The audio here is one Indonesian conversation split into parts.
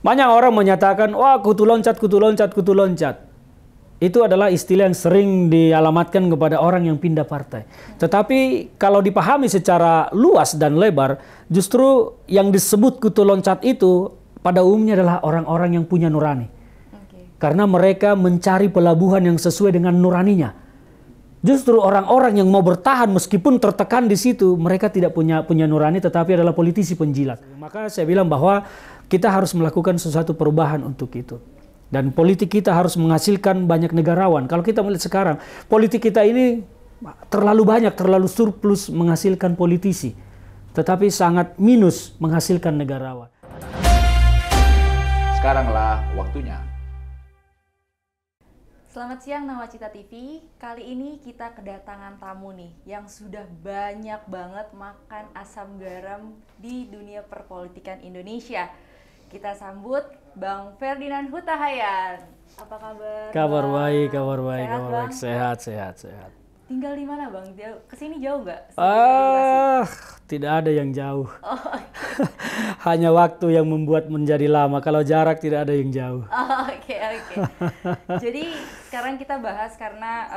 Banyak orang menyatakan, wah kutu loncat, kutu loncat, kutu loncat. Itu adalah istilah yang sering dialamatkan kepada orang yang pindah partai. Tetapi kalau dipahami secara luas dan lebar, justru yang disebut kutu loncat itu pada umumnya adalah orang-orang yang punya nurani. Karena mereka mencari pelabuhan yang sesuai dengan nuraninya. Justru orang-orang yang mau bertahan meskipun tertekan di situ, mereka tidak punya nurani tetapi adalah politisi penjilat. Maka saya bilang bahwa kita harus melakukan sesuatu perubahan untuk itu. Dan politik kita harus menghasilkan banyak negarawan. Kalau kita melihat sekarang, politik kita ini terlalu banyak, terlalu surplus menghasilkan politisi. Tetapi sangat minus menghasilkan negarawan. Sekaranglah waktunya. Selamat siang Nawacita TV. Kali ini kita kedatangan tamu nih yang sudah banyak banget makan asam garam di dunia perpolitikan Indonesia. Kita sambut Bang Ferdinand Huta Hayan. Apa kabar? Kabar baik, kabar baik, Sehat, kabar Bang? baik. Sehat, sehat, sehat. Tinggal di mana Bang? Kesini jauh nggak? Tidak ada yang jauh. Oh, Hanya waktu yang membuat menjadi lama. Kalau jarak tidak ada yang jauh. oke. Jadi sekarang kita bahas karena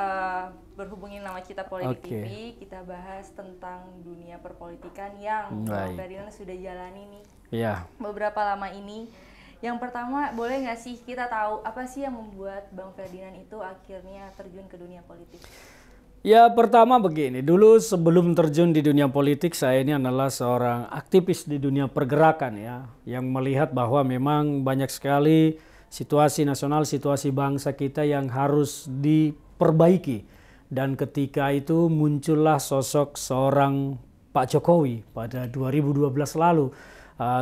berhubungin Nawacita Politik Oke. TV, kita bahas tentang dunia perpolitikan yang Bang Baik. Ferdinand sudah jalani nih Ya, beberapa lama ini. Yang pertama, boleh nggak sih kita tahu apa sih yang membuat Bang Ferdinand itu akhirnya terjun ke dunia politik? ya pertama begini. Dulu sebelum terjun di dunia politik, saya ini adalah seorang aktivis di dunia pergerakan ya, yang melihat bahwa memang banyak sekali situasi nasional, situasi bangsa kita yang harus diperbaiki. Dan ketika itu muncullah sosok seorang Pak Jokowi pada 2012 lalu.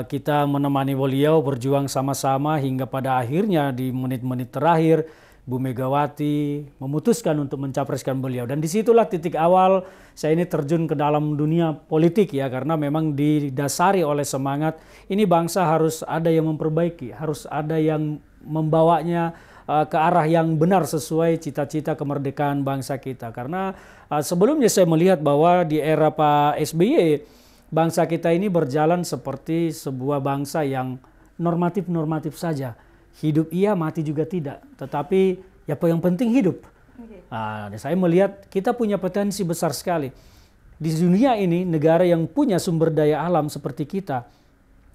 Kita menemani beliau berjuang sama-sama hingga pada akhirnya di menit-menit terakhir Bu Megawati memutuskan untuk mencapreskan beliau. Dan disitulah titik awal saya ini terjun ke dalam dunia politik ya, karena memang didasari oleh semangat ini bangsa harus ada yang memperbaiki, harus ada yang membawanya ke arah yang benar sesuai cita-cita kemerdekaan bangsa kita. Karena sebelumnya saya melihat bahwa di era Pak SBY bangsa kita ini berjalan seperti sebuah bangsa yang normatif-normatif saja. Hidup iya, mati juga tidak. Tetapi ya yang penting hidup. Saya melihat kita punya potensi besar sekali. Di dunia ini negara yang punya sumber daya alam seperti kita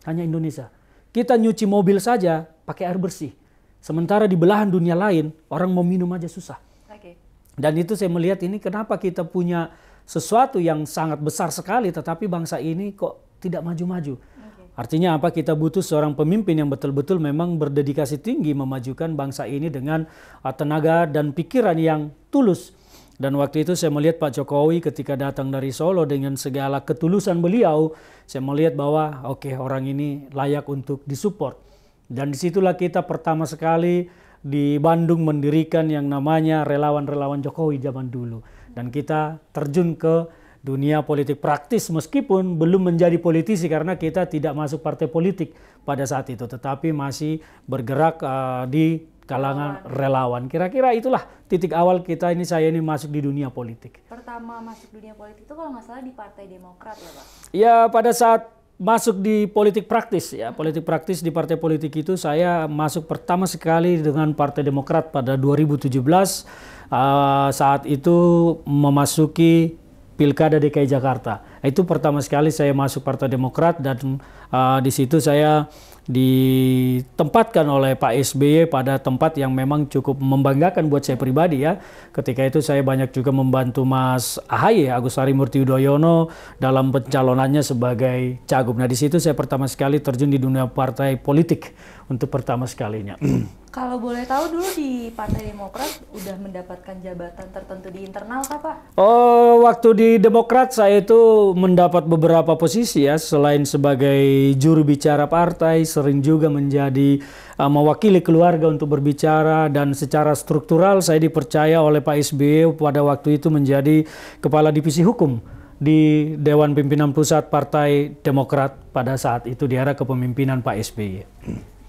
hanya Indonesia. Kita nyuci mobil saja pakai air bersih. Sementara di belahan dunia lain orang mau minum aja susah. Dan itu saya melihat ini kenapa kita punya sesuatu yang sangat besar sekali, tetapi bangsa ini kok tidak maju-maju. Artinya apa? Kita butuh seorang pemimpin yang betul-betul memang berdedikasi tinggi memajukan bangsa ini dengan tenaga dan pikiran yang tulus. Dan waktu itu saya melihat Pak Jokowi ketika datang dari Solo dengan segala ketulusan beliau, saya melihat bahwa oke, orang ini layak untuk disupport. Dan disitulah kita pertama sekali di Bandung mendirikan yang namanya relawan-relawan Jokowi zaman dulu. Dan kita terjun ke dunia politik praktis meskipun belum menjadi politisi karena kita tidak masuk partai politik pada saat itu. Tetapi masih bergerak di kalangan relawan. Kira-kira itulah titik awal kita ini, saya ini masuk di dunia politik. Pertama masuk dunia politik itu kalau nggak salah di Partai Demokrat ya Pak? Ya pada saat masuk di politik praktis ya, politik praktis di partai politik itu saya masuk pertama sekali dengan Partai Demokrat pada 2017. Saat itu memasuki Pilkada DKI Jakarta. Itu pertama sekali saya masuk Partai Demokrat dan di situ saya ditempatkan oleh Pak SBY pada tempat yang memang cukup membanggakan buat saya pribadi ya. Ketika itu saya banyak juga membantu Mas AHY, Agus Harimurti Yudhoyono dalam pencalonannya sebagai cagup. Nah di situ saya pertama sekali terjun di dunia partai politik untuk pertama sekalinya. Kalau boleh tahu dulu di Partai Demokrat udah mendapatkan jabatan tertentu di internal kah Pak? Oh, waktu di Demokrat saya itu mendapat beberapa posisi ya, selain sebagai juru bicara partai, sering juga menjadi mewakili keluarga untuk berbicara, dan secara struktural saya dipercaya oleh Pak SBY pada waktu itu menjadi Kepala Divisi Hukum di Dewan Pimpinan Pusat Partai Demokrat pada saat itu di era kepemimpinan Pak SBY.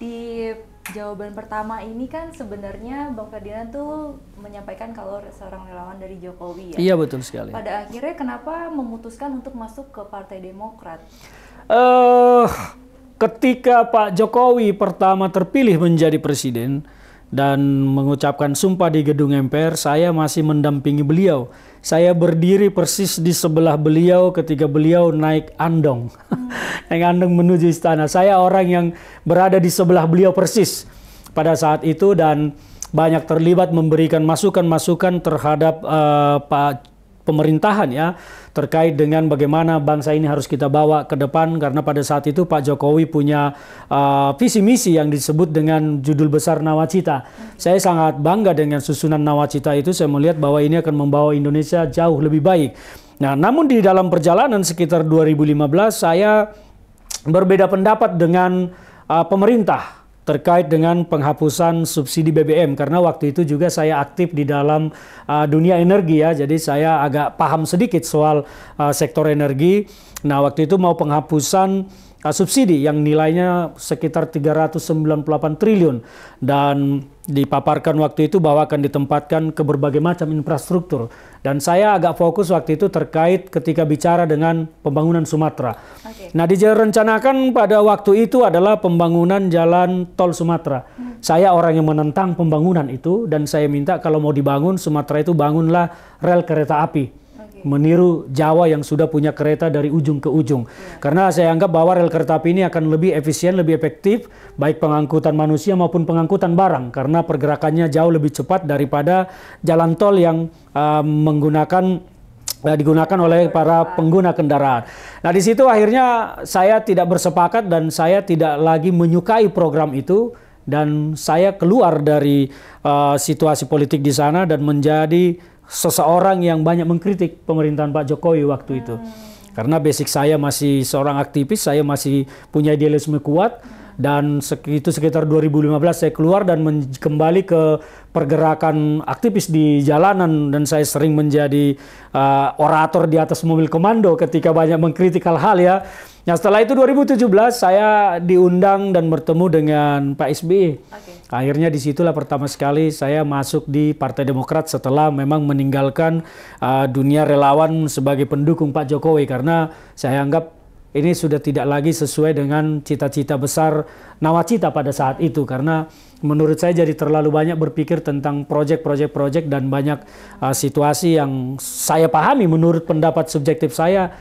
Di jawaban pertama ini kan sebenarnya Bang Ferdinand tuh menyampaikan kalau seorang relawan dari Jokowi ya. Iya betul sekali. Pada akhirnya kenapa memutuskan untuk masuk ke Partai Demokrat? ketika Pak Jokowi pertama terpilih menjadi presiden dan mengucapkan sumpah di gedung MPR, saya masih mendampingi beliau. Saya berdiri persis di sebelah beliau ketika beliau naik andong. Naik andong menuju istana. Saya orang yang berada di sebelah beliau persis pada saat itu dan banyak terlibat memberikan masukan-masukan terhadap Pak pemerintahan ya, terkait dengan bagaimana bangsa ini harus kita bawa ke depan, karena pada saat itu Pak Jokowi punya visi misi yang disebut dengan judul besar Nawacita. Saya sangat bangga dengan susunan Nawacita itu. Saya melihat bahwa ini akan membawa Indonesia jauh lebih baik. Nah, namun di dalam perjalanan sekitar 2015 saya berbeda pendapat dengan pemerintah terkait dengan penghapusan subsidi BBM, karena waktu itu juga saya aktif di dalam dunia energi ya, jadi saya agak paham sedikit soal sektor energi. Nah, waktu itu mau penghapusan subsidi yang nilainya sekitar 398 triliun dan dipaparkan waktu itu bahwa akan ditempatkan ke berbagai macam infrastruktur. Dan saya agak fokus waktu itu terkait ketika bicara dengan pembangunan Sumatera. Nah, direncanakan pada waktu itu adalah pembangunan jalan tol Sumatera. Saya orang yang menentang pembangunan itu dan saya minta kalau mau dibangun Sumatera itu bangunlah rel kereta api. Meniru Jawa yang sudah punya kereta dari ujung ke ujung. Karena saya anggap bahwa rel kereta api ini akan lebih efisien, lebih efektif, baik pengangkutan manusia maupun pengangkutan barang, karena pergerakannya jauh lebih cepat daripada jalan tol yang digunakan oleh para pengguna kendaraan. Nah, di situ akhirnya saya tidak bersepakat dan saya tidak lagi menyukai program itu, dan saya keluar dari situasi politik di sana dan menjadi seseorang yang banyak mengkritik pemerintahan Pak Jokowi waktu itu. Karena basic saya masih seorang aktivis, saya masih punya idealisme kuat, dan itu sekitar 2015 saya keluar dan kembali ke pergerakan aktivis di jalanan, dan saya sering menjadi orator di atas mobil komando ketika banyak mengkritik hal-hal ya. Nah, setelah itu 2017 saya diundang dan bertemu dengan Pak SBY. Akhirnya disitulah pertama sekali saya masuk di Partai Demokrat setelah memang meninggalkan dunia relawan sebagai pendukung Pak Jokowi, karena saya anggap ini sudah tidak lagi sesuai dengan cita-cita besar Nawacita pada saat itu, karena menurut saya jadi terlalu banyak berpikir tentang proyek dan banyak situasi yang saya pahami menurut pendapat subjektif saya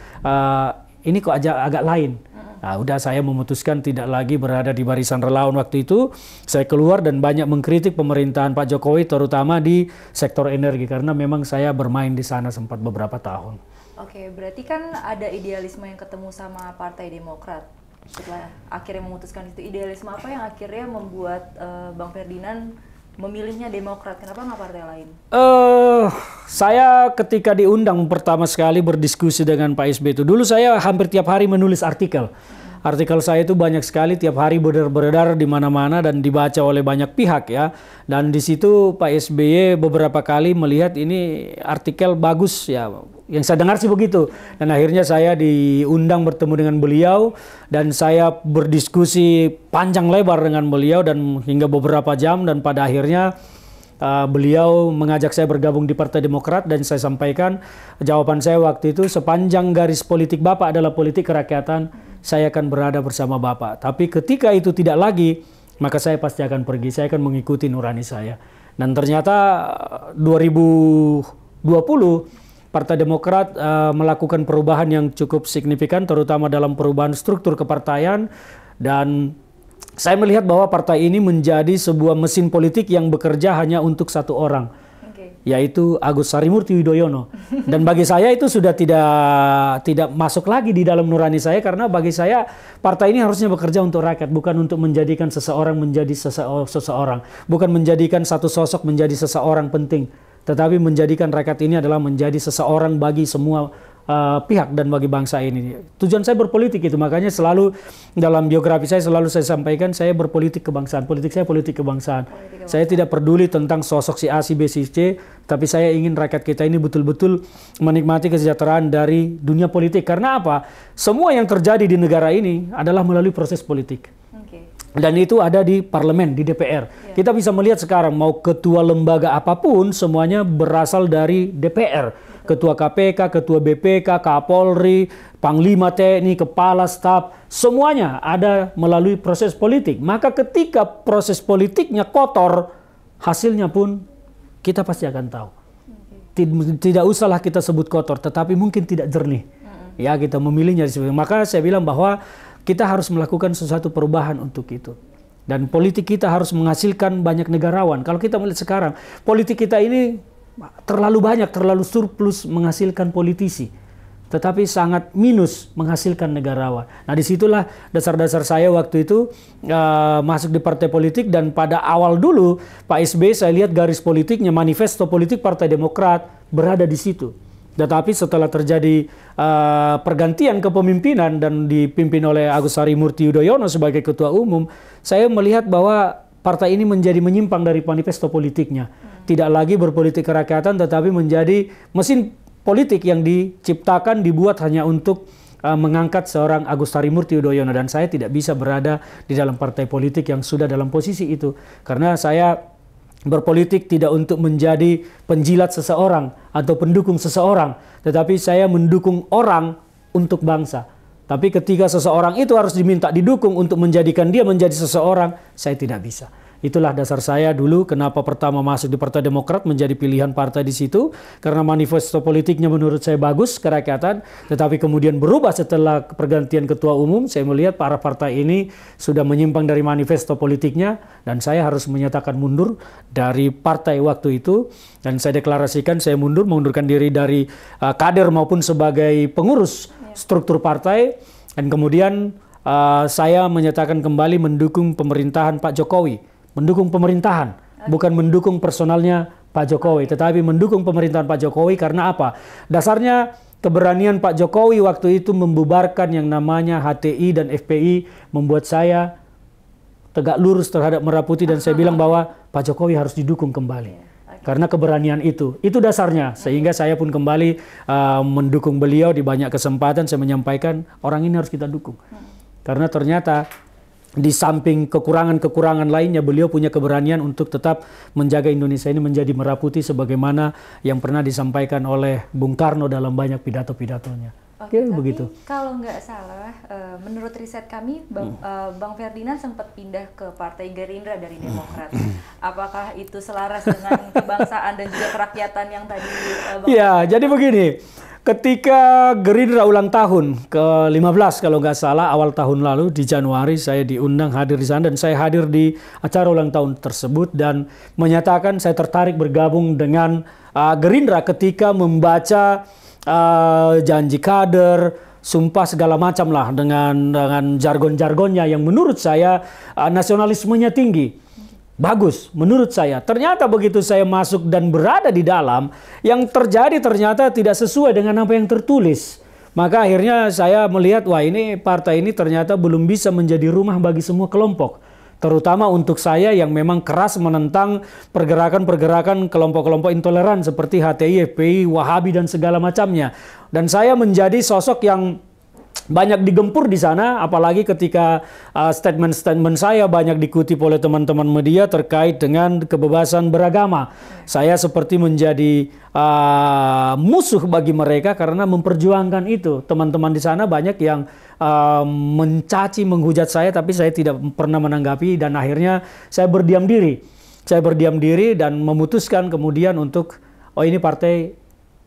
ini kok agak lain. Nah, udah saya memutuskan tidak lagi berada di barisan relawan waktu itu. Saya keluar dan banyak mengkritik pemerintahan Pak Jokowi terutama di sektor energi, karena memang saya bermain di sana sempat beberapa tahun. Oke, berarti kan ada idealisme yang ketemu sama Partai Demokrat. Setelah akhirnya memutuskan itu, idealisme apa yang akhirnya membuat Bang Ferdinand memilihnya Demokrat? Kenapa nggak partai lain? Saya ketika diundang pertama sekali berdiskusi dengan Pak SBY itu, dulu saya hampir tiap hari menulis artikel. Artikel saya itu banyak sekali, tiap hari beredar di mana-mana dan dibaca oleh banyak pihak ya. Dan di situ Pak SBY beberapa kali melihat ini artikel bagus ya. Yang saya dengar sih begitu. Dan akhirnya saya diundang bertemu dengan beliau dan saya berdiskusi panjang lebar dengan beliau dan hingga beberapa jam, dan pada akhirnya beliau mengajak saya bergabung di Partai Demokrat, dan saya sampaikan jawaban saya waktu itu, sepanjang garis politik Bapak adalah politik kerakyatan, saya akan berada bersama Bapak. Tapi ketika itu tidak lagi, maka saya pasti akan pergi, saya akan mengikuti nurani saya. Dan ternyata 2020 Partai Demokrat melakukan perubahan yang cukup signifikan, terutama dalam perubahan struktur kepartaian, dan saya melihat bahwa partai ini menjadi sebuah mesin politik yang bekerja hanya untuk satu orang, yaitu Agus Harimurti Yudhoyono. Dan bagi saya itu sudah tidak masuk lagi di dalam nurani saya, karena bagi saya partai ini harusnya bekerja untuk rakyat, bukan untuk menjadikan seseorang menjadi seseorang, bukan menjadikan satu sosok menjadi seseorang penting, tetapi menjadikan rakyat ini adalah menjadi seseorang bagi semua pihak dan bagi bangsa ini. Tujuan saya berpolitik itu, makanya selalu dalam biografi saya selalu saya sampaikan saya berpolitik kebangsaan. Politik saya politik kebangsaan. Saya tidak peduli tentang sosok si A, si B, si C, tapi saya ingin rakyat kita ini betul-betul menikmati kesejahteraan dari dunia politik. Karena apa? Semua yang terjadi di negara ini adalah melalui proses politik. Dan itu ada di parlemen, di DPR. Kita bisa melihat sekarang mau ketua lembaga apapun semuanya berasal dari DPR. ketua KPK, ketua BPK, Kapolri, Panglima TNI, Kepala Staf, semuanya ada melalui proses politik. Maka ketika proses politiknya kotor, hasilnya pun kita pasti akan tahu. Tidak usahlah kita sebut kotor, tetapi mungkin tidak jernih. Ya, kita memilihnya. Maka saya bilang bahwa kita harus melakukan sesuatu perubahan untuk itu. Dan politik kita harus menghasilkan banyak negarawan. Kalau kita melihat sekarang, politik kita ini terlalu banyak, terlalu surplus menghasilkan politisi. Tetapi sangat minus menghasilkan negarawan. Nah, disitulah dasar-dasar saya waktu itu masuk di partai politik. Dan pada awal dulu, Pak SBY saya lihat garis politiknya, manifesto politik Partai Demokrat berada di situ. Tetapi setelah terjadi pergantian kepemimpinan dan dipimpin oleh Agus Harimurti Yudhoyono sebagai ketua umum, saya melihat bahwa partai ini menjadi menyimpang dari manifesto politiknya. Tidak lagi berpolitik kerakyatan, tetapi menjadi mesin politik yang diciptakan, dibuat hanya untuk mengangkat seorang Agus Harimurti Yudhoyono. Dan saya tidak bisa berada di dalam partai politik yang sudah dalam posisi itu. Karena saya berpolitik tidak untuk menjadi penjilat seseorang atau pendukung seseorang, tetapi saya mendukung orang untuk bangsa. Tapi ketika seseorang itu harus diminta didukung untuk menjadikan dia menjadi seseorang, saya tidak bisa. Itulah dasar saya dulu kenapa pertama masuk di Partai Demokrat, menjadi pilihan partai di situ, karena manifesto politiknya menurut saya bagus, kerakyatan, tetapi kemudian berubah setelah pergantian ketua umum. Saya melihat para partai ini sudah menyimpang dari manifesto politiknya, dan saya harus menyatakan mundur dari partai waktu itu, dan saya deklarasikan saya mengundurkan diri dari kader maupun sebagai pengurus struktur partai, dan kemudian saya menyatakan kembali mendukung pemerintahan Pak Jokowi. Mendukung pemerintahan, bukan mendukung personalnya Pak Jokowi, tetapi mendukung pemerintahan Pak Jokowi. Karena apa? Dasarnya keberanian Pak Jokowi waktu itu membubarkan yang namanya HTI dan FPI membuat saya tegak lurus terhadap Merah Putih, dan saya bilang bahwa Pak Jokowi harus didukung kembali. Karena keberanian itu dasarnya. Sehingga saya pun kembali mendukung beliau di banyak kesempatan. Saya menyampaikan orang ini harus kita dukung. Karena ternyata di samping kekurangan-kekurangan lainnya, beliau punya keberanian untuk tetap menjaga Indonesia ini menjadi merah putih sebagaimana yang pernah disampaikan oleh Bung Karno dalam banyak pidato-pidatonya. Oke, tapi begitu. Kalau nggak salah, menurut riset kami, Bang Ferdinand sempat pindah ke Partai Gerindra dari Demokrat. Apakah itu selaras dengan kebangsaan dan juga kerakyatan yang tadi Bang? Ya, jadi begini. Ketika Gerindra ulang tahun ke-15 kalau nggak salah awal tahun lalu di Januari, saya diundang hadir di sana, dan saya hadir di acara ulang tahun tersebut dan menyatakan saya tertarik bergabung dengan Gerindra ketika membaca janji kader, sumpah segala macam lah dengan jargon-jargonnya yang menurut saya nasionalismenya tinggi. Bagus menurut saya. Ternyata begitu saya masuk dan berada di dalam, yang terjadi ternyata tidak sesuai dengan apa yang tertulis. Maka akhirnya saya melihat, wah ini partai ini ternyata belum bisa menjadi rumah bagi semua kelompok. Terutama untuk saya yang memang keras menentang pergerakan-pergerakan kelompok-kelompok intoleran seperti HTI, FPI, Wahabi dan segala macamnya. Dan saya menjadi sosok yang banyak digempur di sana, apalagi ketika statement-statement saya banyak dikutip oleh teman-teman media terkait dengan kebebasan beragama. Saya seperti menjadi musuh bagi mereka karena memperjuangkan itu. Teman-teman di sana banyak yang mencaci, menghujat saya, tapi saya tidak pernah menanggapi, dan akhirnya saya berdiam diri. Saya berdiam diri dan memutuskan kemudian untuk, oh ini partai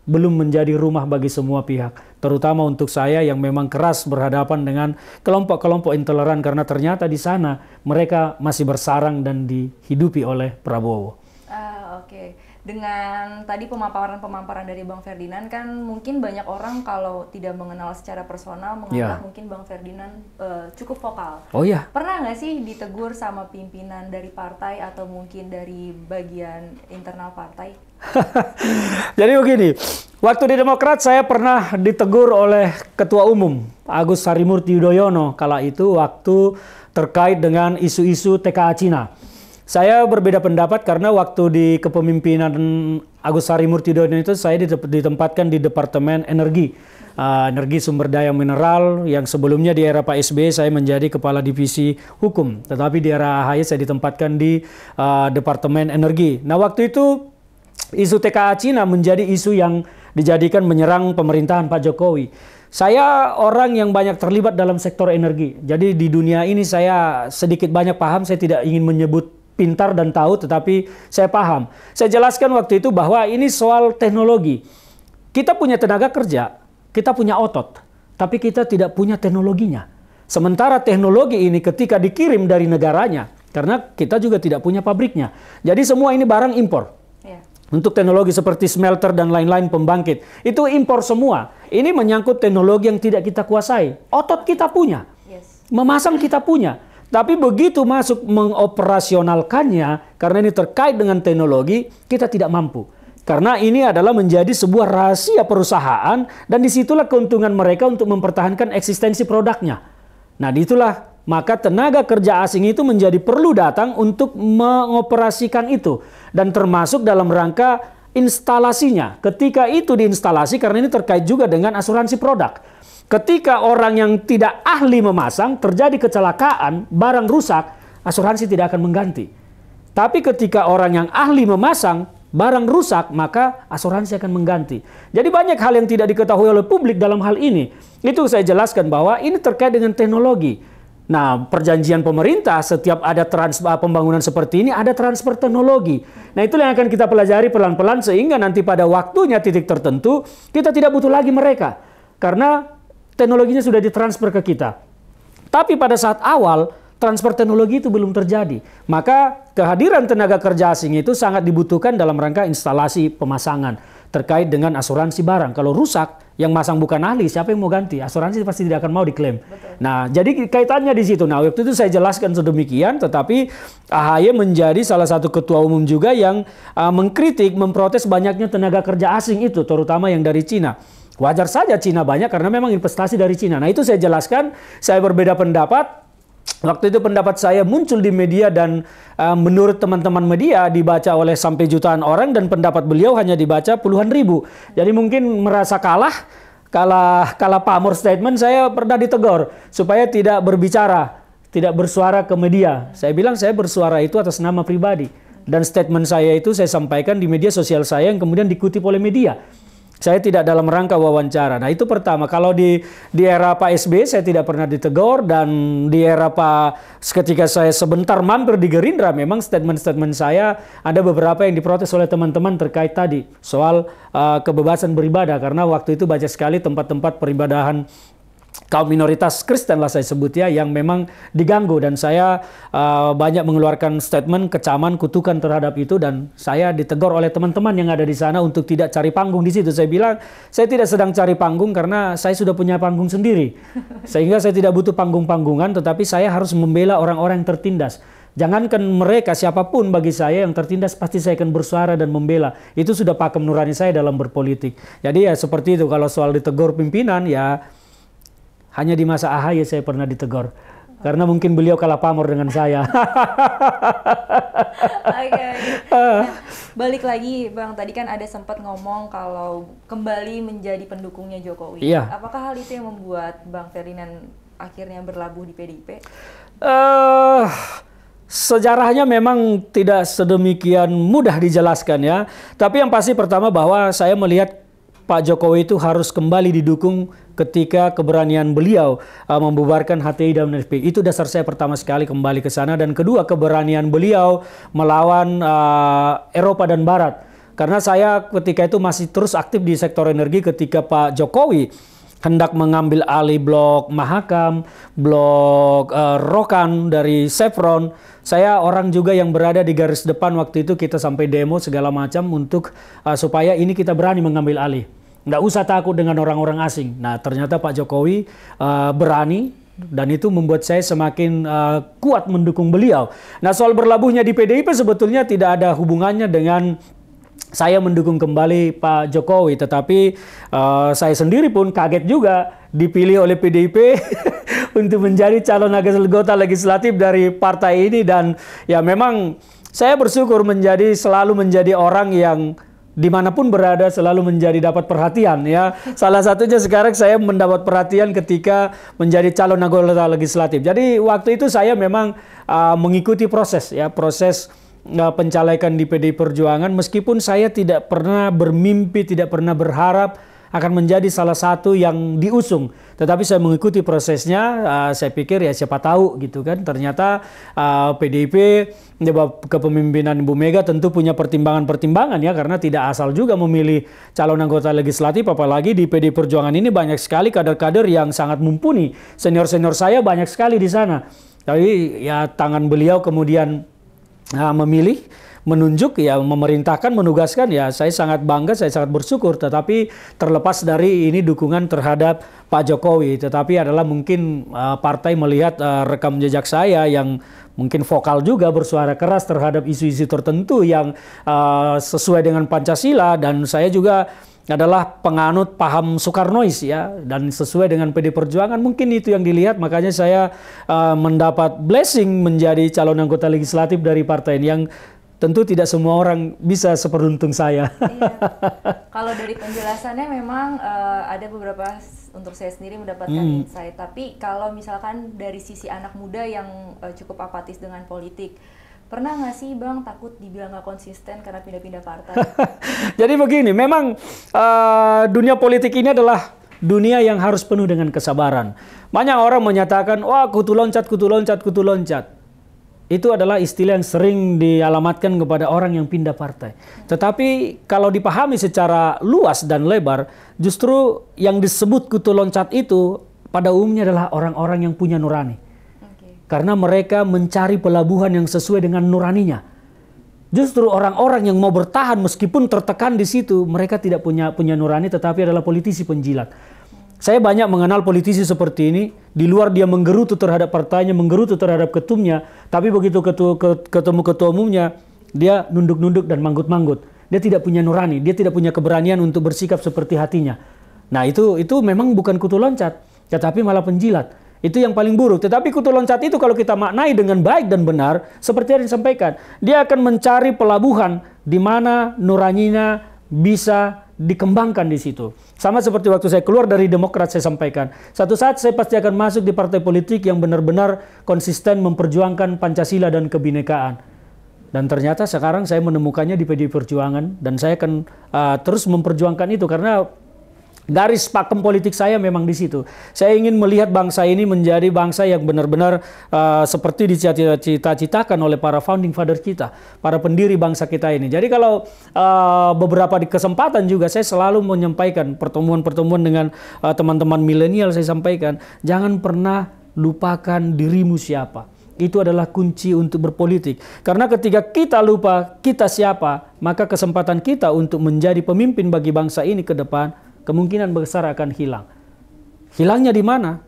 belum menjadi rumah bagi semua pihak, terutama untuk saya yang memang keras berhadapan dengan kelompok-kelompok intoleran, karena ternyata di sana mereka masih bersarang dan dihidupi oleh Prabowo. Oke. Dengan tadi pemaparan dari Bang Ferdinand, kan mungkin banyak orang kalau tidak mengenal secara personal menganggap mungkin Bang Ferdinand cukup vokal. Oh iya. Pernah nggak sih ditegur sama pimpinan dari partai atau mungkin dari bagian internal partai? Jadi begini, waktu di Demokrat saya pernah ditegur oleh Ketua Umum Agus Harimurti Yudhoyono kala itu waktu terkait dengan isu-isu TKA Cina. Saya berbeda pendapat karena waktu di kepemimpinan Agus Harimurti Yudhoyono itu saya ditempatkan di Departemen Energi, Energi Sumber Daya Mineral, yang sebelumnya di era Pak SBY saya menjadi Kepala Divisi Hukum, tetapi di era AHY saya ditempatkan di Departemen Energi. Nah waktu itu isu TKA Cina menjadi isu yang dijadikan menyerang pemerintahan Pak Jokowi. Saya orang yang banyak terlibat dalam sektor energi. Jadi di dunia ini saya sedikit banyak paham, saya tidak ingin menyebut pintar dan tahu, tetapi saya paham. Saya jelaskan waktu itu bahwa ini soal teknologi. Kita punya tenaga kerja, kita punya otot, tapi kita tidak punya teknologinya. Sementara teknologi ini ketika dikirim dari negaranya, karena kita juga tidak punya pabriknya. Jadi semua ini barang impor. Untuk teknologi seperti smelter dan lain-lain pembangkit, itu impor semua. Ini menyangkut teknologi yang tidak kita kuasai. Otot kita punya, memasang kita punya. Tapi begitu masuk mengoperasionalkannya, karena ini terkait dengan teknologi, kita tidak mampu. Karena ini adalah menjadi sebuah rahasia perusahaan, dan disitulah keuntungan mereka untuk mempertahankan eksistensi produknya. Nah, disitulah maka tenaga kerja asing itu menjadi perlu datang untuk mengoperasikan itu. Dan termasuk dalam rangka instalasinya. Ketika itu diinstalasi, karena ini terkait juga dengan asuransi produk. Ketika orang yang tidak ahli memasang, terjadi kecelakaan, barang rusak, asuransi tidak akan mengganti. Tapi ketika orang yang ahli memasang, barang rusak, maka asuransi akan mengganti. Jadi banyak hal yang tidak diketahui oleh publik dalam hal ini. Itu saya jelaskan bahwa ini terkait dengan teknologi. Nah, perjanjian pemerintah setiap ada pembangunan seperti ini ada transfer teknologi. Nah, itulah yang akan kita pelajari pelan-pelan sehingga nanti pada waktunya titik tertentu kita tidak butuh lagi mereka karena teknologinya sudah ditransfer ke kita. Tapi pada saat awal transfer teknologi itu belum terjadi. Maka kehadiran tenaga kerja asing itu sangat dibutuhkan dalam rangka instalasi pemasangan terkait dengan asuransi barang. Kalau rusak, yang masang bukan ahli, siapa yang mau ganti? Asuransi pasti tidak akan mau diklaim. Betul. Nah, jadi kaitannya di situ. Nah, waktu itu saya jelaskan sedemikian, tetapi AHY menjadi salah satu ketua umum juga yang mengkritik, memprotes banyaknya tenaga kerja asing itu, terutama yang dari Cina. Wajar saja Cina banyak karena memang investasi dari Cina. Nah, itu saya jelaskan, saya berbeda pendapat. Waktu itu pendapat saya muncul di media dan menurut teman-teman media dibaca oleh sampai jutaan orang dan pendapat beliau hanya dibaca puluhan ribu. Jadi mungkin merasa kalah pamor statement, saya pernah ditegur supaya tidak berbicara, tidak bersuara ke media. Saya bilang saya bersuara itu atas nama pribadi dan statement saya itu saya sampaikan di media sosial saya yang kemudian dikutip oleh media. Saya tidak dalam rangka wawancara. Nah, itu pertama. Kalau di era Pak SBY saya tidak pernah ditegur, dan di era ketika saya sebentar mampir di Gerindra, memang statement-statement saya ada beberapa yang diprotes oleh teman-teman terkait tadi soal kebebasan beribadah, karena waktu itu banyak sekali tempat-tempat peribadahan kaum minoritas Kristen lah saya sebut ya, yang memang diganggu, dan saya banyak mengeluarkan statement kecaman, kutukan terhadap itu, dan saya ditegur oleh teman-teman yang ada di sana untuk tidak cari panggung di situ. Saya bilang saya tidak sedang cari panggung karena saya sudah punya panggung sendiri, sehingga saya tidak butuh panggung-panggungan, tetapi saya harus membela orang-orang yang tertindas. Jangankan mereka, siapapun bagi saya yang tertindas pasti saya akan bersuara dan membela. Itu sudah pakem nurani saya dalam berpolitik. Jadi ya seperti itu. Kalau soal ditegur pimpinan, ya hanya di masa AHY saya pernah ditegur. Karena mungkin beliau kalah pamor dengan saya. Oke. Nah, balik lagi Bang, tadi kan ada sempat ngomong kalau kembali menjadi pendukungnya Jokowi. Iya. Apakah hal itu yang membuat Bang Ferdinand akhirnya berlabuh di PDIP? Sejarahnya memang tidak sedemikian mudah dijelaskan ya. Tapi yang pasti pertama bahwa saya melihat Pak Jokowi itu harus kembali didukung ketika keberanian beliau membubarkan HTI dan FPI. Itu dasar saya pertama sekali kembali ke sana. Dan kedua, keberanian beliau melawan Eropa dan Barat. Karena saya ketika itu masih terus aktif di sektor energi ketika Pak Jokowi hendak mengambil alih blok Mahakam, blok Rokan dari Chevron. Saya orang juga yang berada di garis depan waktu itu, kita sampai demo segala macam untuk supaya ini kita berani mengambil alih. Nggak usah takut dengan orang-orang asing. Nah, ternyata Pak Jokowi berani, dan itu membuat saya semakin kuat mendukung beliau. Nah, soal berlabuhnya di PDIP sebetulnya tidak ada hubungannya dengan saya mendukung kembali Pak Jokowi, tetapi saya sendiri pun kaget juga dipilih oleh PDIP untuk menjadi calon anggota legislatif dari partai ini. Dan ya memang saya bersyukur selalu menjadi orang yang dimanapun berada selalu dapat perhatian ya. Salah satunya sekarang saya mendapat perhatian ketika menjadi calon anggota legislatif. Jadi waktu itu saya memang mengikuti proses pencalekan di PDI Perjuangan, meskipun saya tidak pernah bermimpi, tidak pernah berharap akan menjadi salah satu yang diusung. Tetapi saya mengikuti prosesnya, saya pikir ya siapa tahu gitu kan. Ternyata PDIP di bawah kepemimpinan Ibu Mega tentu punya pertimbangan-pertimbangan ya, karena tidak asal juga memilih calon anggota legislatif, apalagi di PDI Perjuangan ini banyak sekali kader-kader yang sangat mumpuni. Senior-senior saya banyak sekali di sana. Tapi ya tangan beliau kemudian memilih, menunjuk, ya memerintahkan, menugaskan, ya saya sangat bangga, saya sangat bersyukur. Tetapi terlepas dari ini dukungan terhadap Pak Jokowi, tetapi adalah mungkin partai melihat rekam jejak saya yang mungkin vokal juga, bersuara keras terhadap isu-isu tertentu yang sesuai dengan Pancasila, dan saya juga adalah penganut paham Soekarnois ya, dan sesuai dengan PD Perjuangan, mungkin itu yang dilihat. Makanya saya mendapat blessing menjadi calon anggota legislatif dari partai ini, yang tentu tidak semua orang bisa seperuntung saya. Iya. Kalau dari penjelasannya memang ada beberapa untuk saya sendiri mendapatkan insight. Tapi kalau misalkan dari sisi anak muda yang cukup apatis dengan politik, pernah nggak sih Bang takut dibilang nggak konsisten karena pindah-pindah partai? Jadi begini, memang dunia politik ini adalah dunia yang harus penuh dengan kesabaran. Banyak orang menyatakan, wah kutu loncat, kutu loncat, kutu loncat. Itu adalah istilah yang sering dialamatkan kepada orang yang pindah partai. Tetapi kalau dipahami secara luas dan lebar, justru yang disebut kutu loncat itu pada umumnya adalah orang-orang yang punya nurani. Karena mereka mencari pelabuhan yang sesuai dengan nuraninya. Justru orang-orang yang mau bertahan meskipun tertekan di situ, mereka tidak punya nurani, tetapi adalah politisi penjilat. Saya banyak mengenal politisi seperti ini. Di luar dia menggerutu terhadap partainya, menggerutu terhadap ketumnya, tapi begitu ketemu ketua umumnya, dia nunduk-nunduk dan manggut-manggut. Dia tidak punya nurani, dia tidak punya keberanian untuk bersikap seperti hatinya. Nah itu memang bukan kutu loncat, tetapi malah penjilat. Itu yang paling buruk. Tetapi kutu loncat itu kalau kita maknai dengan baik dan benar, seperti yang disampaikan, dia akan mencari pelabuhan di mana nuraninya bisa dikembangkan di situ. Sama seperti waktu saya keluar dari Demokrat, saya sampaikan, satu saat saya pasti akan masuk di partai politik yang benar-benar konsisten memperjuangkan Pancasila dan kebinekaan. Dan ternyata sekarang saya menemukannya di PDI Perjuangan, dan saya akan terus memperjuangkan itu karena garis pakem politik saya memang di situ. Saya ingin melihat bangsa ini menjadi bangsa yang benar-benar seperti dicita-citakan oleh para founding father kita, para pendiri bangsa kita ini. Jadi kalau beberapa di kesempatan juga saya selalu menyampaikan pertemuan-pertemuan dengan teman-teman milenial, saya sampaikan, jangan pernah lupakan dirimu siapa. Itu adalah kunci untuk berpolitik. Karena ketika kita lupa kita siapa, maka kesempatan kita untuk menjadi pemimpin bagi bangsa ini ke depan kemungkinan besar akan hilang. Hilangnya di mana?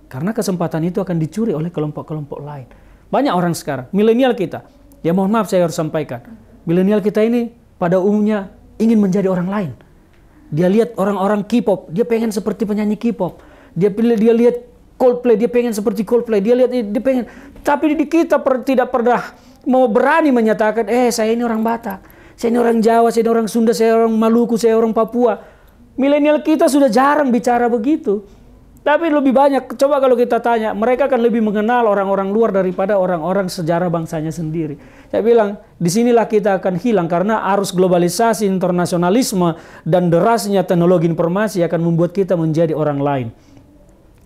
Karena kesempatan itu akan dicuri oleh kelompok-kelompok lain. Banyak orang sekarang, milenial kita, ya mohon maaf saya harus sampaikan, milenial kita ini pada umumnya ingin menjadi orang lain. Dia lihat orang-orang K-pop, dia pengen seperti penyanyi K-pop. Dia lihat Coldplay, dia pengen seperti Coldplay. Dia pengen. Tapi di kita tidak pernah mau berani menyatakan, saya ini orang Batak, saya ini orang Jawa, saya ini orang Sunda, saya orang Maluku, saya orang Papua. Milenial kita sudah jarang bicara begitu. Tapi lebih banyak, coba kalau kita tanya, mereka akan lebih mengenal orang-orang luar daripada orang-orang sejarah bangsanya sendiri. Saya bilang, disinilah kita akan hilang karena arus globalisasi, internasionalisme, dan derasnya teknologi informasi akan membuat kita menjadi orang lain.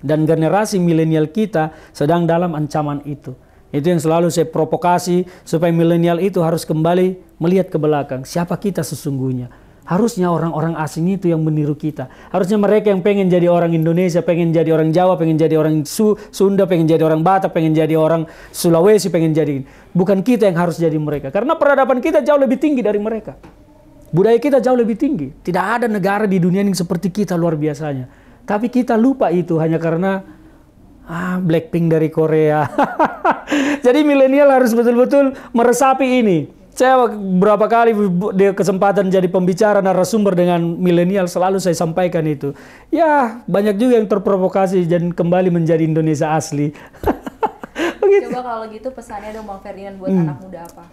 Dan generasi milenial kita sedang dalam ancaman itu. Itu yang selalu saya provokasi, supaya milenial itu harus kembali melihat ke belakang. Siapa kita sesungguhnya? Harusnya orang-orang asing itu yang meniru kita. Harusnya mereka yang pengen jadi orang Indonesia, pengen jadi orang Jawa, pengen jadi orang Sunda, pengen jadi orang Batak, pengen jadi orang Sulawesi, pengen jadi. Bukan kita yang harus jadi mereka. Karena peradaban kita jauh lebih tinggi dari mereka. Budaya kita jauh lebih tinggi. Tidak ada negara di dunia yang seperti kita luar biasanya. Tapi kita lupa itu hanya karena Blackpink dari Korea. Jadi milenial harus betul-betul meresapi ini. Saya berapa kali di kesempatan jadi pembicara narasumber dengan milenial selalu saya sampaikan itu. Ya banyak juga yang terprovokasi dan kembali menjadi Indonesia asli. Coba kalau gitu pesannya dong Bang Ferdinand buat anak muda apa?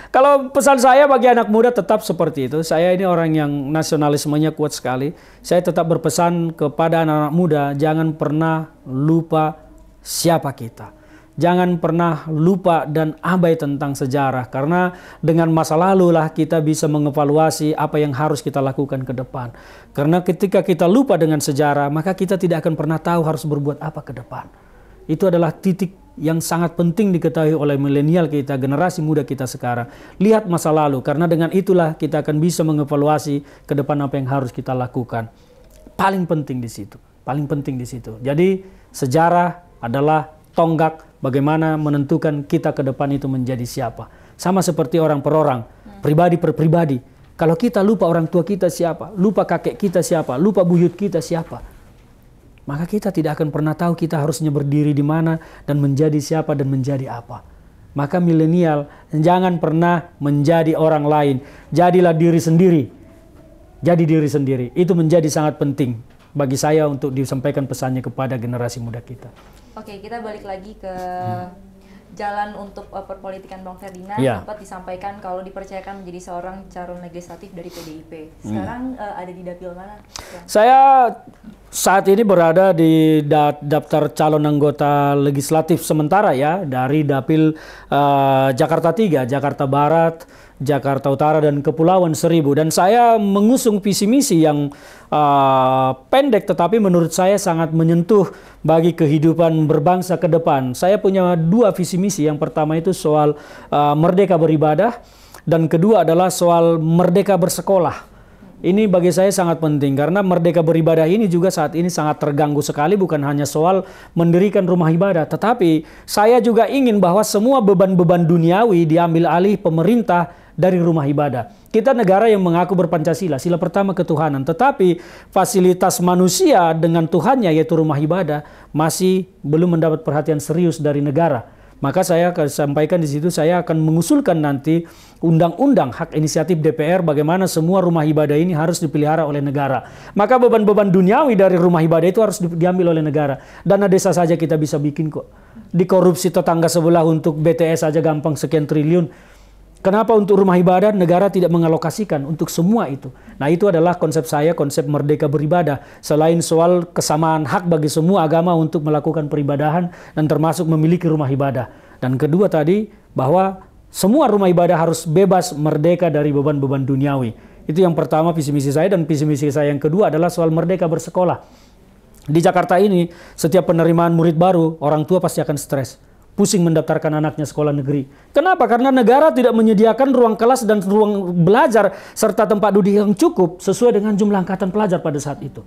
Kalau pesan saya bagi anak muda tetap seperti itu. Saya ini orang yang nasionalismenya kuat sekali. Saya tetap berpesan kepada anak-anak muda, jangan pernah lupa siapa kita. jangan pernah lupa dan abai tentang sejarah. Karena dengan masa lalu lah kita bisa mengevaluasi apa yang harus kita lakukan ke depan. Karena ketika kita lupa dengan sejarah, maka kita tidak akan pernah tahu harus berbuat apa ke depan. Itu adalah titik yang sangat penting diketahui oleh milenial kita, generasi muda kita sekarang. Lihat masa lalu, karena dengan itulah kita akan bisa mengevaluasi ke depan apa yang harus kita lakukan. Paling penting di situ, paling penting di situ. Jadi sejarah adalah tonggak bagaimana menentukan kita ke depan itu menjadi siapa. Sama seperti orang per orang, pribadi per pribadi. Kalau kita lupa orang tua kita siapa, lupa kakek kita siapa, lupa buyut kita siapa, maka kita tidak akan pernah tahu kita harusnya berdiri di mana dan menjadi siapa dan menjadi apa. Maka milenial jangan pernah menjadi orang lain. Jadilah diri sendiri. Jadi diri sendiri. Itu menjadi sangat penting bagi saya untuk disampaikan pesannya kepada generasi muda kita. Oke, kita balik lagi ke jalan untuk perpolitikan Bang Ferdinand. Sempat disampaikan kalau dipercayakan menjadi seorang calon legislatif dari PDIP. Sekarang ada di dapil mana? Saya saat ini berada di daftar calon anggota legislatif sementara ya, dari dapil Jakarta 3, Jakarta Barat, Jakarta Utara, dan Kepulauan Seribu. Dan saya mengusung visi misi yang pendek tetapi menurut saya sangat menyentuh bagi kehidupan berbangsa ke depan. Saya punya dua visi misi. Yang pertama itu soal merdeka beribadah, dan kedua adalah soal merdeka bersekolah. Ini bagi saya sangat penting karena merdeka beribadah ini juga saat ini sangat terganggu sekali, bukan hanya soal mendirikan rumah ibadah, tetapi saya juga ingin bahwa semua beban-beban duniawi diambil alih pemerintah dari rumah ibadah. Kita negara yang mengaku berpancasila, sila pertama ketuhanan, tetapi fasilitas manusia dengan Tuhannya yaitu rumah ibadah masih belum mendapat perhatian serius dari negara. Maka saya akan sampaikan di situ, saya akan mengusulkan nanti undang-undang hak inisiatif DPR bagaimana semua rumah ibadah ini harus dipelihara oleh negara. Maka beban-beban duniawi dari rumah ibadah itu harus diambil oleh negara. Dana desa saja kita bisa bikin kok. Dikorupsi tetangga sebelah untuk BTS saja gampang sekian triliun. Kenapa untuk rumah ibadah negara tidak mengalokasikan untuk semua itu? Nah, itu adalah konsep saya, konsep merdeka beribadah. Selain soal kesamaan hak bagi semua agama untuk melakukan peribadahan dan termasuk memiliki rumah ibadah. Dan kedua tadi, bahwa semua rumah ibadah harus bebas merdeka dari beban-beban duniawi. Itu yang pertama visi misi saya, dan visi misi saya yang kedua adalah soal merdeka bersekolah. Di Jakarta ini, setiap penerimaan murid baru, orang tua pasti akan stres. Pusing mendaftarkan anaknya sekolah negeri. Kenapa? Karena negara tidak menyediakan ruang kelas dan ruang belajar serta tempat duduk yang cukup sesuai dengan jumlah angkatan pelajar pada saat itu.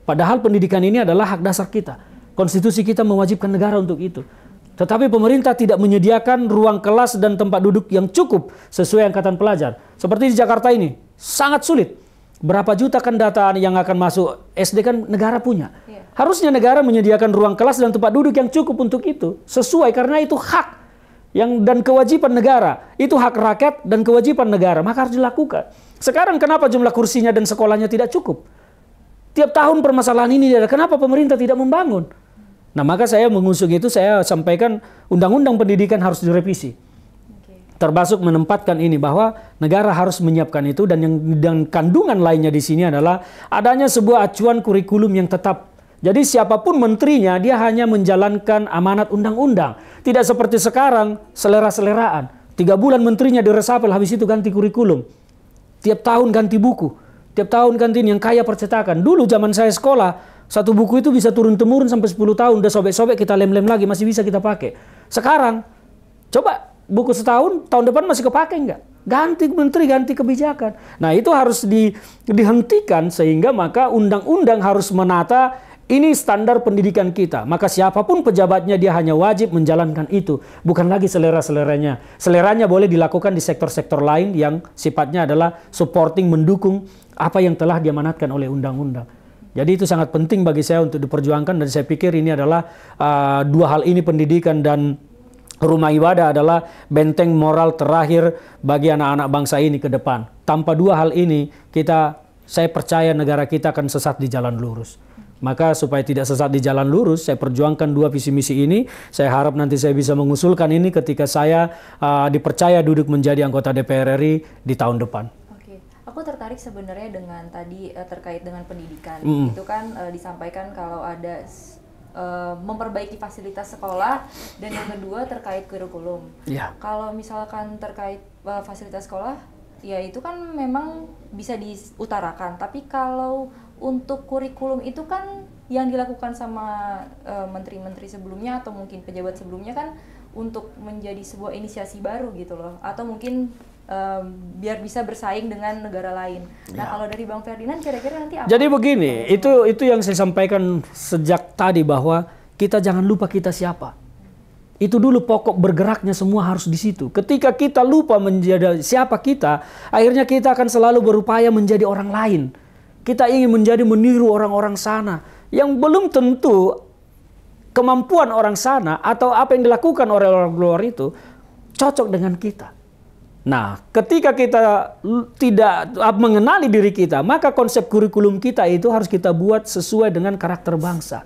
Padahal pendidikan ini adalah hak dasar kita. Konstitusi kita mewajibkan negara untuk itu. Tetapi pemerintah tidak menyediakan ruang kelas dan tempat duduk yang cukup sesuai angkatan pelajar. Seperti di Jakarta ini, sangat sulit. Berapa juta kan data yang akan masuk SD kan negara punya. Harusnya negara menyediakan ruang kelas dan tempat duduk yang cukup untuk itu. Sesuai, karena itu hak dan kewajiban negara. Itu hak rakyat dan kewajiban negara, maka harus dilakukan. Sekarang kenapa jumlah kursinya dan sekolahnya tidak cukup? Tiap tahun permasalahan ini ada. Kenapa pemerintah tidak membangun? Nah, maka saya mengusung itu, saya sampaikan undang-undang pendidikan harus direvisi. Termasuk menempatkan ini bahwa negara harus menyiapkan itu, dan kandungan lainnya di sini adalah adanya sebuah acuan kurikulum yang tetap. Jadi siapapun menterinya dia hanya menjalankan amanat undang-undang. Tidak seperti sekarang selera-seleraan. 3 bulan menterinya diresapel, habis itu ganti kurikulum. Tiap tahun ganti buku. Tiap tahun ganti yang kaya percetakan. Dulu zaman saya sekolah, satu buku itu bisa turun-temurun sampai 10 tahun. Udah sobek-sobek kita lem-lem lagi, masih bisa kita pakai. Sekarang, coba buku setahun, tahun depan masih kepake nggak? Ganti menteri, ganti kebijakan. Nah, itu harus dihentikan sehingga maka undang-undang harus menata ini standar pendidikan kita. Maka siapapun pejabatnya dia hanya wajib menjalankan itu. Bukan lagi selera-seleranya. Seleranya boleh dilakukan di sektor-sektor lain yang sifatnya adalah supporting, mendukung apa yang telah diamanatkan oleh undang-undang. Jadi itu sangat penting bagi saya untuk diperjuangkan, dan saya pikir ini adalah dua hal ini, pendidikan dan rumah ibadah, adalah benteng moral terakhir bagi anak-anak bangsa ini ke depan. Tanpa dua hal ini, saya percaya negara kita akan sesat di jalan lurus. Maka supaya tidak sesat di jalan lurus, saya perjuangkan dua visi misi ini. Saya harap nanti saya bisa mengusulkan ini ketika saya dipercaya duduk menjadi anggota DPR RI di tahun depan. Oke, aku tertarik sebenarnya dengan tadi terkait dengan pendidikan. Itu kan disampaikan kalau ada memperbaiki fasilitas sekolah, dan yang kedua terkait kurikulum. Ya. Kalau misalkan terkait fasilitas sekolah, ya itu kan memang bisa diutarakan. Tapi kalau untuk kurikulum itu kan yang dilakukan sama menteri-menteri sebelumnya atau mungkin pejabat sebelumnya kan untuk menjadi sebuah inisiasi baru gitu loh, atau mungkin biar bisa bersaing dengan negara lain. Nah, kalau dari Bang Ferdinand kira-kira nanti apa? Jadi begini, itu yang saya sampaikan sejak tadi, bahwa kita jangan lupa kita siapa. Itu dulu pokok bergeraknya semua harus di situ. Ketika kita lupa menjadi siapa kita, akhirnya kita akan selalu berupaya menjadi orang lain. Kita ingin meniru orang-orang sana yang belum tentu kemampuan orang sana atau apa yang dilakukan oleh orang luar itu cocok dengan kita. Nah, ketika kita tidak mengenali diri kita, maka konsep kurikulum kita itu harus kita buat sesuai dengan karakter bangsa.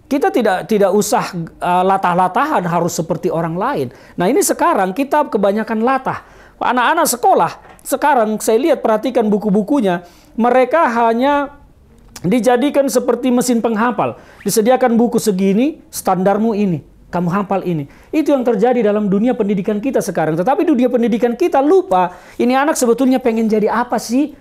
Kita tidak usah latah-latahan harus seperti orang lain. Nah, ini sekarang kita kebanyakan latah. Anak-anak sekolah sekarang saya lihat, perhatikan buku-bukunya, mereka hanya dijadikan seperti mesin penghafal. Disediakan buku segini, standarmu ini, kamu hafal ini. Itu yang terjadi dalam dunia pendidikan kita sekarang. Tetapi dunia pendidikan kita lupa, ini anak sebetulnya pengen jadi apa sih?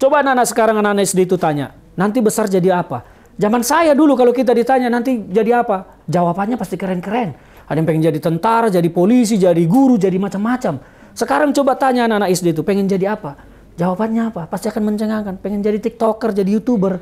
Coba anak-anak sekarang, anak-anak SD itu tanya, nanti besar jadi apa? Zaman saya dulu kalau kita ditanya nanti jadi apa? Jawabannya pasti keren-keren. Ada yang pengen jadi tentara, jadi polisi, jadi guru, jadi macam-macam. Sekarang coba tanya anak-anak SD itu pengen jadi apa? Jawabannya apa? Pasti akan mencengangkan. Pengen jadi TikToker, jadi YouTuber.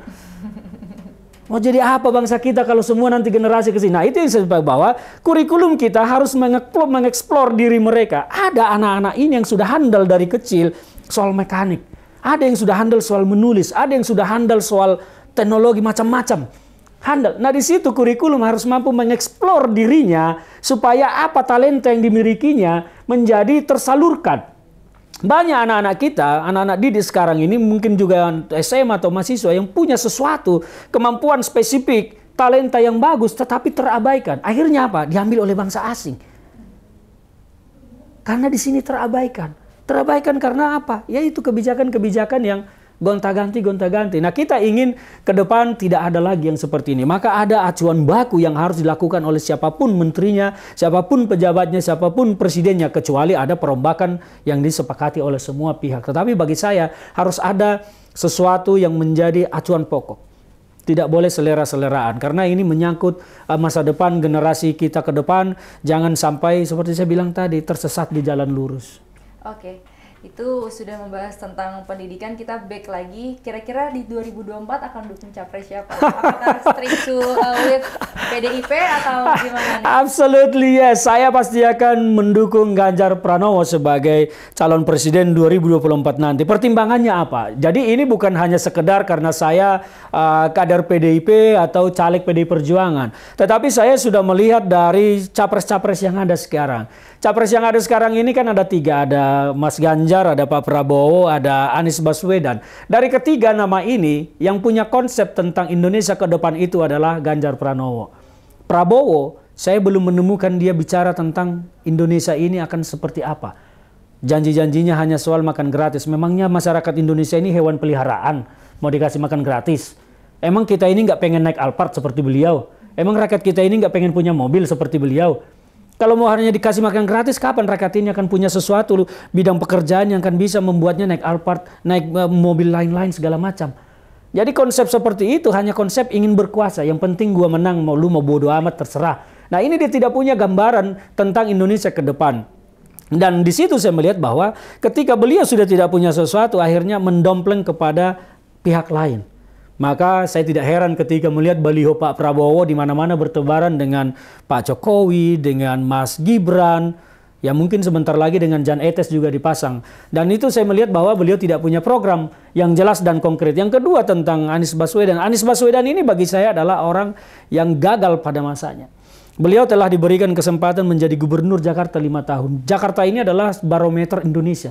Mau jadi apa bangsa kita kalau semua nanti generasi ke sini? Nah, itu yang saya sebut bahwa kurikulum kita harus mengeksplor diri mereka. Ada anak-anak ini yang sudah handal dari kecil soal mekanik. Ada yang sudah handal soal menulis. Ada yang sudah handal soal teknologi macam-macam. Handal. Nah, di situ kurikulum harus mampu mengeksplor dirinya supaya apa talenta yang dimilikinya menjadi tersalurkan. Banyak anak-anak kita, anak-anak didik sekarang ini, mungkin juga SMA atau mahasiswa yang punya sesuatu, kemampuan spesifik, talenta yang bagus, tetapi terabaikan. Akhirnya apa? Diambil oleh bangsa asing. Karena di sini terabaikan. Terabaikan karena apa? Yaitu kebijakan-kebijakan yang gonta-ganti. Nah, kita ingin ke depan tidak ada lagi yang seperti ini. Maka ada acuan baku yang harus dilakukan oleh siapapun menterinya, siapapun pejabatnya, siapapun presidennya, kecuali ada perombakan yang disepakati oleh semua pihak. Tetapi bagi saya harus ada sesuatu yang menjadi acuan pokok. Tidak boleh selera-seleraan, karena ini menyangkut masa depan generasi kita ke depan. Jangan sampai seperti saya bilang tadi tersesat di jalan lurus. Oke. Itu sudah membahas tentang pendidikan. Kita back lagi, kira-kira di 2024 akan dukung capres siapa? Apakah strict to with PDIP atau gimana nih? Absolutely yes, saya pasti akan mendukung Ganjar Pranowo sebagai calon presiden 2024 nanti. Pertimbangannya apa? Jadi ini bukan hanya sekedar karena saya kader PDIP atau caleg PDI Perjuangan, tetapi saya sudah melihat dari capres-capres yang ada sekarang. Capres yang ada sekarang ini kan ada 3, ada Mas Ganjar, ada Pak Prabowo, ada Anies Baswedan. Dari ketiga nama ini, yang punya konsep tentang Indonesia ke depan itu adalah Ganjar Pranowo. Prabowo, saya belum menemukan dia bicara tentang Indonesia ini akan seperti apa. Janji-janjinya hanya soal makan gratis. Memangnya masyarakat Indonesia ini hewan peliharaan, mau dikasih makan gratis? Emang kita ini nggak pengen naik Alphard seperti beliau? Emang rakyat kita ini nggak pengen punya mobil seperti beliau? Kalau mau hanya dikasih makan gratis, kapan rakyat ini akan punya sesuatu bidang pekerjaan yang akan bisa membuatnya naik Alphard, naik mobil lain-lain segala macam. Jadi konsep seperti itu hanya konsep ingin berkuasa. Yang penting gua menang, lu mau bodo amat terserah. Nah, ini dia tidak punya gambaran tentang Indonesia ke depan. Dan di situ saya melihat bahwa ketika beliau sudah tidak punya sesuatu, akhirnya mendompleng kepada pihak lain. Maka saya tidak heran ketika melihat baliho Pak Prabowo di mana-mana bertebaran dengan Pak Jokowi, dengan Mas Gibran, ya mungkin sebentar lagi dengan Jan Etes juga dipasang. Dan itu saya melihat bahwa beliau tidak punya program yang jelas dan konkret. Yang kedua tentang Anies Baswedan. Anies Baswedan ini bagi saya adalah orang yang gagal pada masanya. Beliau telah diberikan kesempatan menjadi gubernur Jakarta 5 tahun. Jakarta ini adalah barometer Indonesia.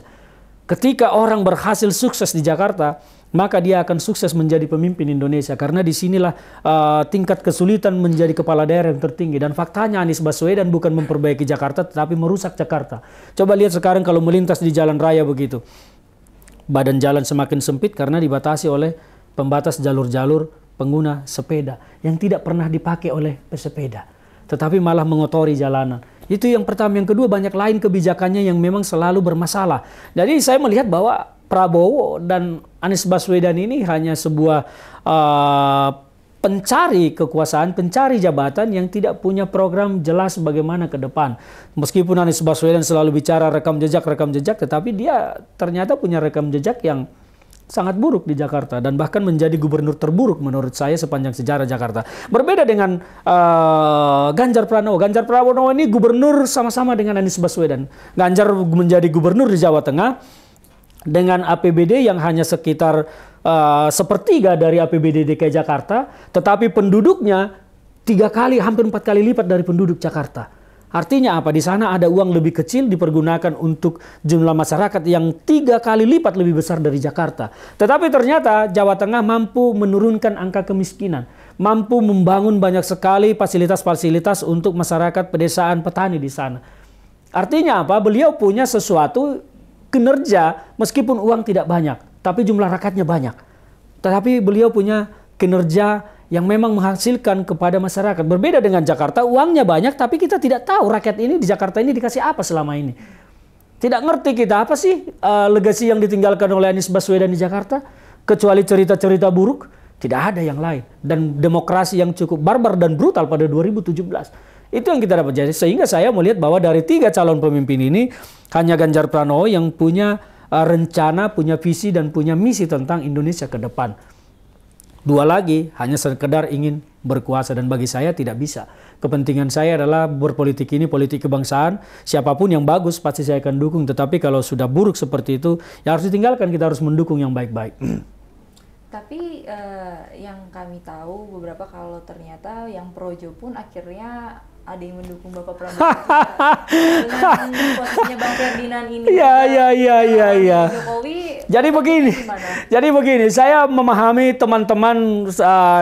Ketika orang berhasil sukses di Jakarta, maka dia akan sukses menjadi pemimpin Indonesia. Karena disinilah tingkat kesulitan menjadi kepala daerah yang tertinggi. Dan faktanya Anies Baswedan bukan memperbaiki Jakarta, tetapi merusak Jakarta. Coba lihat sekarang kalau melintas di jalan raya begitu. Badan jalan semakin sempit karena dibatasi oleh pembatas jalur-jalur pengguna sepeda yang tidak pernah dipakai oleh pesepeda, tetapi malah mengotori jalanan. Itu yang pertama. Yang kedua, banyak lain kebijakannya yang memang selalu bermasalah. Jadi saya melihat bahwa Prabowo dan Anies Baswedan ini hanya sebuah pencari kekuasaan, pencari jabatan yang tidak punya program jelas bagaimana ke depan. Meskipun Anies Baswedan selalu bicara rekam jejak, tetapi dia ternyata punya rekam jejak yang sangat buruk di Jakarta dan bahkan menjadi gubernur terburuk menurut saya sepanjang sejarah Jakarta. Berbeda dengan Ganjar Pranowo. Ganjar Pranowo ini gubernur sama-sama dengan Anies Baswedan. Ganjar menjadi gubernur di Jawa Tengah dengan APBD yang hanya sekitar sepertiga dari APBD DKI Jakarta, tetapi penduduknya 3 kali, hampir 4 kali lipat dari penduduk Jakarta. Artinya apa? Di sana ada uang lebih kecil dipergunakan untuk jumlah masyarakat yang 3 kali lipat lebih besar dari Jakarta. Tetapi ternyata Jawa Tengah mampu menurunkan angka kemiskinan, mampu membangun banyak sekali fasilitas-fasilitas untuk masyarakat pedesaan petani di sana. Artinya apa? Beliau punya sesuatu kinerja meskipun uang tidak banyak, tapi jumlah rakyatnya banyak. Tetapi beliau punya kinerja yang memang menghasilkan kepada masyarakat. Berbeda dengan Jakarta, uangnya banyak, tapi kita tidak tahu rakyat ini di Jakarta ini dikasih apa selama ini. Tidak ngerti kita apa sih legasi yang ditinggalkan oleh Anies Baswedan di Jakarta, kecuali cerita-cerita buruk, tidak ada yang lain. Dan demokrasi yang cukup barbar dan brutal pada 2017. Itu yang kita dapat jadi. Sehingga saya melihat bahwa dari 3 calon pemimpin ini, hanya Ganjar Pranowo yang punya rencana, punya visi, dan punya misi tentang Indonesia ke depan. 2 lagi hanya sekedar ingin berkuasa, dan bagi saya tidak bisa. Kepentingan saya adalah berpolitik ini politik kebangsaan. Siapapun yang bagus pasti saya akan dukung, tetapi kalau sudah buruk seperti itu ya harus ditinggalkan, kita harus mendukung yang baik-baik. Tapi yang kami tahu beberapa kalau ternyata yang projo pun akhirnya ada yang mendukung Bapak Prabowo dengan posisinya Bang Ferdinand ini. Iya. Jokowi. Jadi begini, saya memahami teman-teman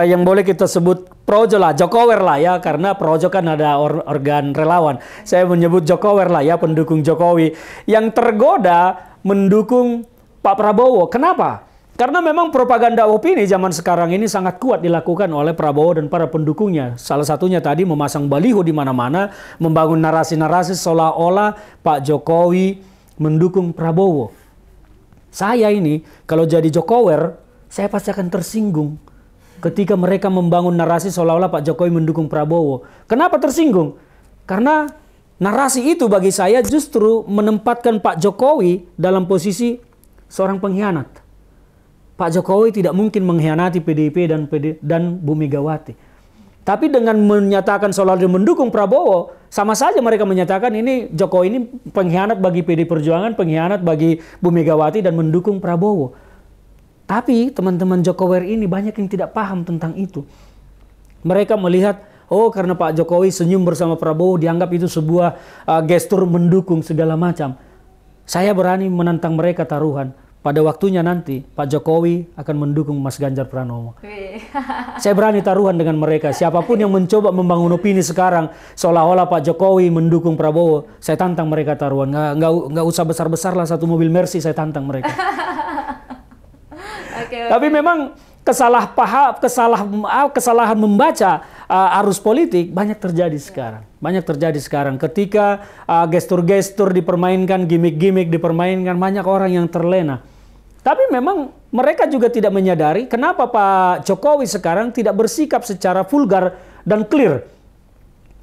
yang boleh kita sebut projo lah, Jokower lah ya, karena projo kan ada organ relawan. Saya menyebut Jokower lah ya, pendukung Jokowi yang tergoda mendukung Pak Prabowo. Kenapa? Karena memang propaganda opini zaman sekarang ini sangat kuat dilakukan oleh Prabowo dan para pendukungnya. Salah satunya tadi memasang baliho di mana-mana, membangun narasi-narasi seolah-olah Pak Jokowi mendukung Prabowo. Saya ini kalau jadi Jokower, saya pasti akan tersinggung ketika mereka membangun narasi seolah-olah Pak Jokowi mendukung Prabowo. Kenapa tersinggung? Karena narasi itu bagi saya justru menempatkan Pak Jokowi dalam posisi seorang pengkhianat. Pak Jokowi tidak mungkin mengkhianati PDIP dan Bu Megawati. Tapi dengan menyatakan seolah dia mendukung Prabowo, sama saja mereka menyatakan ini Jokowi ini pengkhianat bagi PD Perjuangan, pengkhianat bagi Bu Megawati dan mendukung Prabowo. Tapi teman-teman Jokower ini banyak yang tidak paham tentang itu. Mereka melihat, oh karena Pak Jokowi senyum bersama Prabowo dianggap itu sebuah gestur mendukung segala macam. Saya berani menantang mereka taruhan. Pada waktunya nanti Pak Jokowi akan mendukung Mas Ganjar Pranowo. Saya berani taruhan dengan mereka. Siapapun yang mencoba membangun opini sekarang seolah-olah Pak Jokowi mendukung Prabowo, saya tantang mereka taruhan. Nggak usah besar-besar lah, 1 mobil Mercy saya tantang mereka. Okay. Tapi memang kesalahan membaca arus politik banyak terjadi sekarang. Banyak terjadi sekarang ketika gestur-gestur dipermainkan, gimmick-gimmick dipermainkan, banyak orang yang terlena. Tapi memang mereka juga tidak menyadari kenapa Pak Jokowi sekarang tidak bersikap secara vulgar dan clear.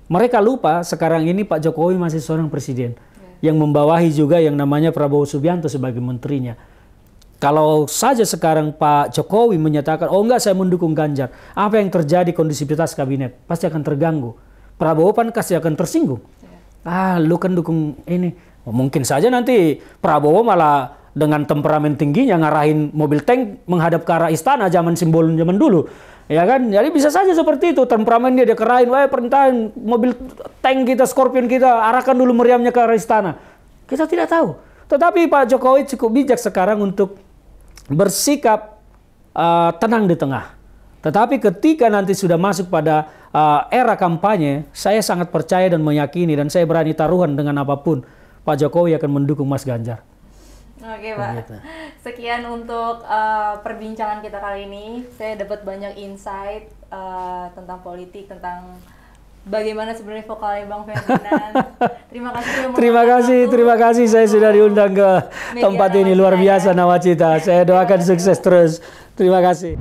Mereka lupa sekarang ini Pak Jokowi masih seorang presiden yang membawahi juga yang namanya Prabowo Subianto sebagai menterinya. Kalau saja sekarang Pak Jokowi menyatakan, oh enggak saya mendukung Ganjar, apa yang terjadi kondisivitas kabinet? Pasti akan terganggu. Prabowo kan pasti akan tersinggung. Lu kan dukung ini. Mungkin saja nanti Prabowo malah dengan temperamen tingginya ngarahin mobil tank menghadap ke arah istana zaman simbol zaman dulu. Ya kan? Jadi bisa saja seperti itu. Temperamen dia kerahin, perintahin mobil tank kita, Scorpion kita, arahkan dulu meriamnya ke arah istana. Kita tidak tahu. Tetapi Pak Jokowi cukup bijak sekarang untuk bersikap tenang di tengah. Tetapi ketika nanti sudah masuk pada era kampanye, saya sangat percaya dan meyakini dan saya berani taruhan dengan apapun Pak Jokowi akan mendukung Mas Ganjar. Oke Pak, Begitu. sekian untuk perbincangan kita kali ini. Saya dapat banyak insight tentang politik, tentang bagaimana sebenarnya vokalnya Bang Ferdinand. Terima kasih sudah Terima kasih saya sudah diundang ke Media tempat ini, luar biasa Nawacita. Saya doakan sukses terus. Terima kasih.